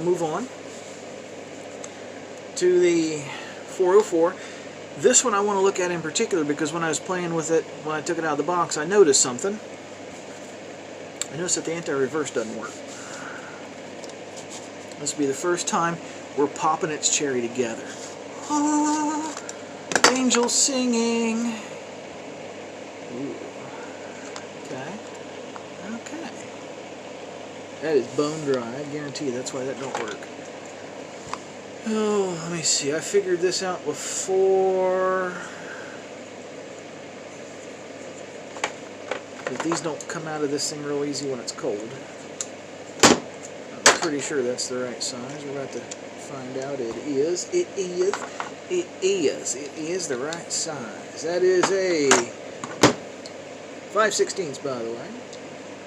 move on to the 404. This one I want to look at in particular because when I was playing with it, when I took it out of the box, I noticed something. I noticed that the anti-reverse doesn't work. This will be the first time we're popping its cherry together. Ah, angels singing. Ooh. Okay. Okay. That is bone dry. I guarantee you that's why that don't work. Oh, let me see. I figured this out before. But these don't come out of this thing real easy when it's cold. I'm pretty sure that's the right size. We're about to find out. It is. It is. It is. It is the right size. That is a 5/16, by the way.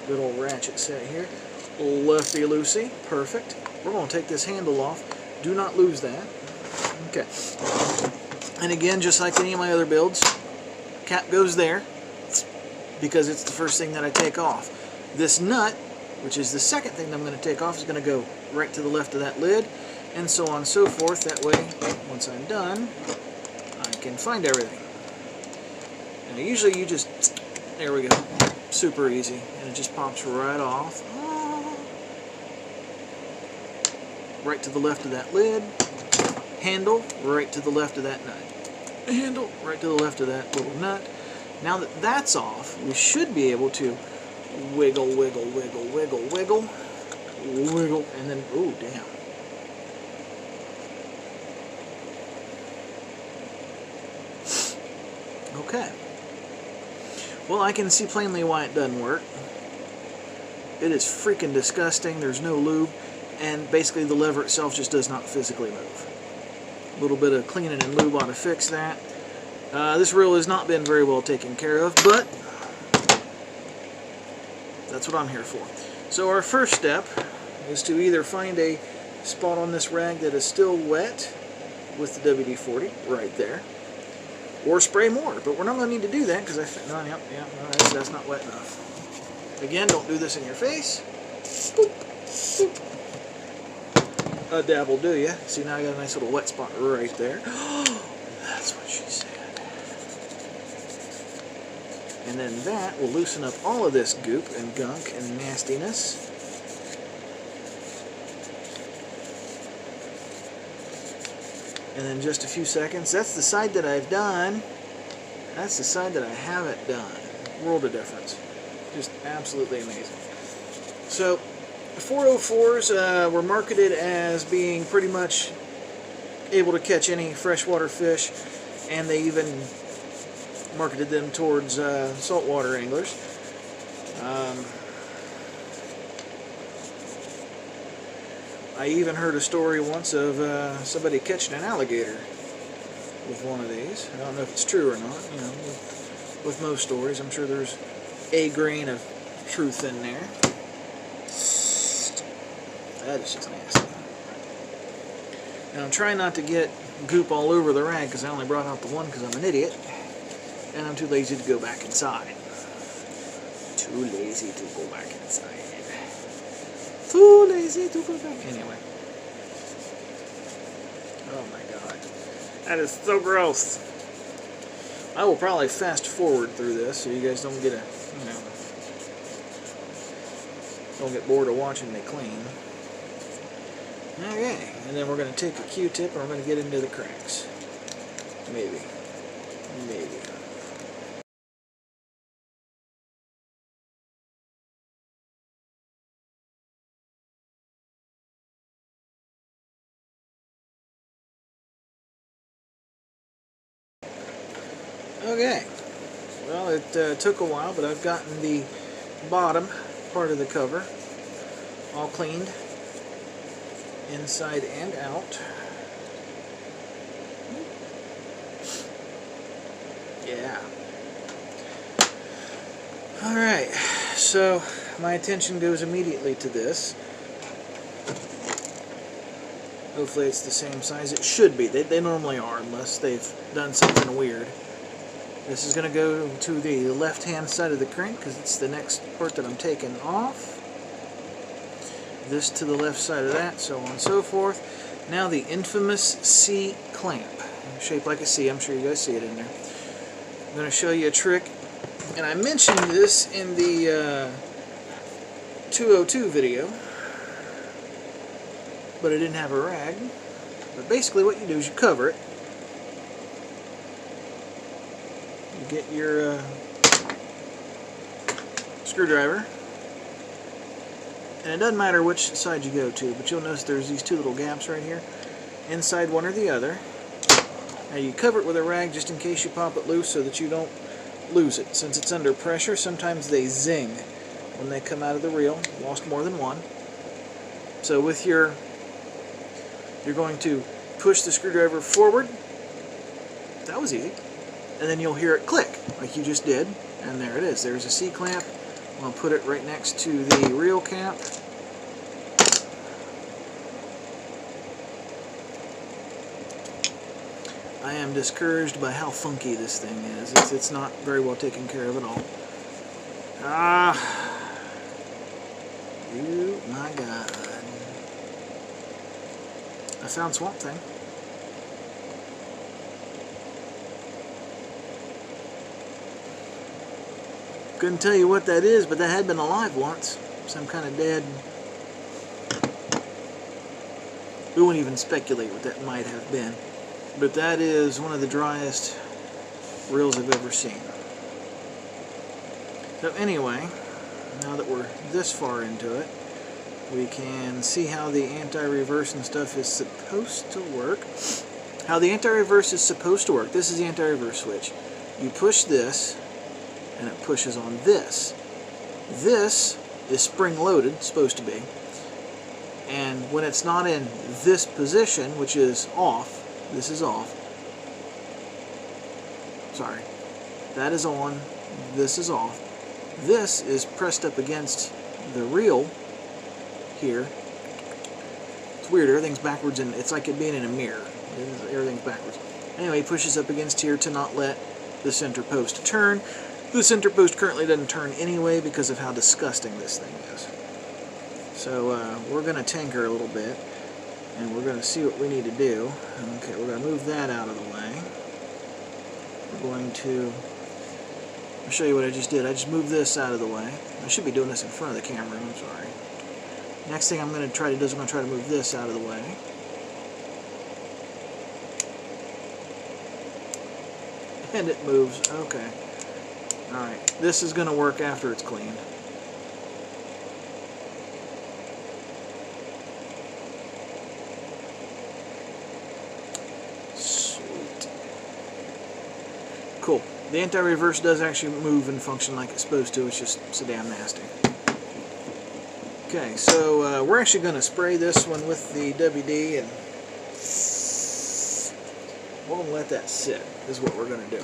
Good old ratchet set here. Lefty-loosey. Perfect. We're going to take this handle off. Do not lose that. Okay. And again, just like any of my other builds, cap goes there because it's the first thing that I take off. This nut, which is the second thing that I'm going to take off, is going to go right to the left of that lid, and so on and so forth. That way, once I'm done, I can find everything. Now, usually you just, there we go, super easy, and it just pops right off. Right to the left of that lid, handle right to the left of that nut, handle right to the left of that little nut. Now that that's off, we should be able to wiggle, wiggle, wiggle, wiggle, wiggle, wiggle, and then, oh damn. Okay. Well, I can see plainly why it doesn't work. It is freaking disgusting. There's no lube. And basically the lever itself just does not physically move. A little bit of cleaning and lube ought to fix that. This reel has not been very well taken care of, but that's what I'm here for. So our first step is to either find a spot on this rag that is still wet with the WD-40 right there, or spray more. But we're not going to need to do that because that's not wet enough. Again, don't do this in your face. Boop, boop. A dab will do ya. See, now I got a nice little wet spot right there. That's what she said. And then that will loosen up all of this goop and gunk and nastiness. And then just a few seconds. That's the side that I've done. That's the side that I haven't done. World of difference. Just absolutely amazing. So, the 404s were marketed as being pretty much able to catch any freshwater fish, and they even marketed them towards saltwater anglers. I even heard a story once of somebody catching an alligator with one of these. I don't know if it's true or not. You know, with most stories, I'm sure there's a grain of truth in there. That is just nasty. Now I'm trying not to get goop all over the rag because I only brought out the one because I'm an idiot. And I'm too lazy to go back inside. Too lazy to go back inside. Too lazy to go back. Anyway. Oh my god. That is so gross. I will probably fast forward through this so you guys don't get don't get bored of watching me clean. Okay, and then we're going to take a Q-tip and we're going to get into the cracks. Maybe. Maybe. Okay. Well, it took a while, but I've gotten the bottom part of the cover all cleaned. Inside and out. Yeah. Alright, so my attention goes immediately to this. Hopefully it's the same size. It should be. They normally are, unless they've done something weird. This is going to go to the left-hand side of the crank because it's the next part that I'm taking off. this to the left side of that, so on and so forth. Now the infamous C clamp, shaped like a C. I'm sure you guys see it in there. I'm going to show you a trick, and I mentioned this in the 202 video, but I didn't have a rag. But basically what you do is you cover it. You get your screwdriver, and it doesn't matter which side you go to, but you'll notice there's these two little gaps right here, inside one or the other. Now you cover it with a rag just in case you pop it loose so that you don't lose it. Since it's under pressure, sometimes they zing when they come out of the reel. Lost more than one. So with you're going to push the screwdriver forward. That was easy. And then you'll hear it click, like you just did. And there it is. There's a C-clamp. I'll put it right next to the reel cap. I am discouraged by how funky this thing is. It's not very well taken care of at all. Oh my God. I found Swamp Thing. Couldn't tell you what that is, but that had been alive once. Some kind of dead. We won't even speculate what that might have been. But that is one of the driest reels I've ever seen. So anyway, now that we're this far into it, we can see how the anti-reverse and stuff is supposed to work. How the anti-reverse is supposed to work. This is the anti-reverse switch. You push this, and it pushes on this. This is spring-loaded, supposed to be. And when it's not in this position, which is off, this is off. Sorry. That is on, this is off. This is pressed up against the reel here. It's weird, everything's backwards, and it's like it being in a mirror. Everything's backwards. Anyway, he pushes up against here to not let the center post turn. The center post currently doesn't turn anyway because of how disgusting this thing is. So we're going to tinker a little bit, and we're going to see what we need to do. Okay, we're going to move that out of the way. We're going to... I'll show you what I just did. I just moved this out of the way. I should be doing this in front of the camera, I'm sorry. Next thing I'm going to try to do is I'm going to try to move this out of the way. And it moves. Okay. Alright. This is going to work after it's cleaned. Sweet. Cool. The anti-reverse does actually move and function like it's supposed to. It's just so damn nasty. Okay, so we're actually going to spray this one with the WD, and we'll let that sit, is what we're going to do.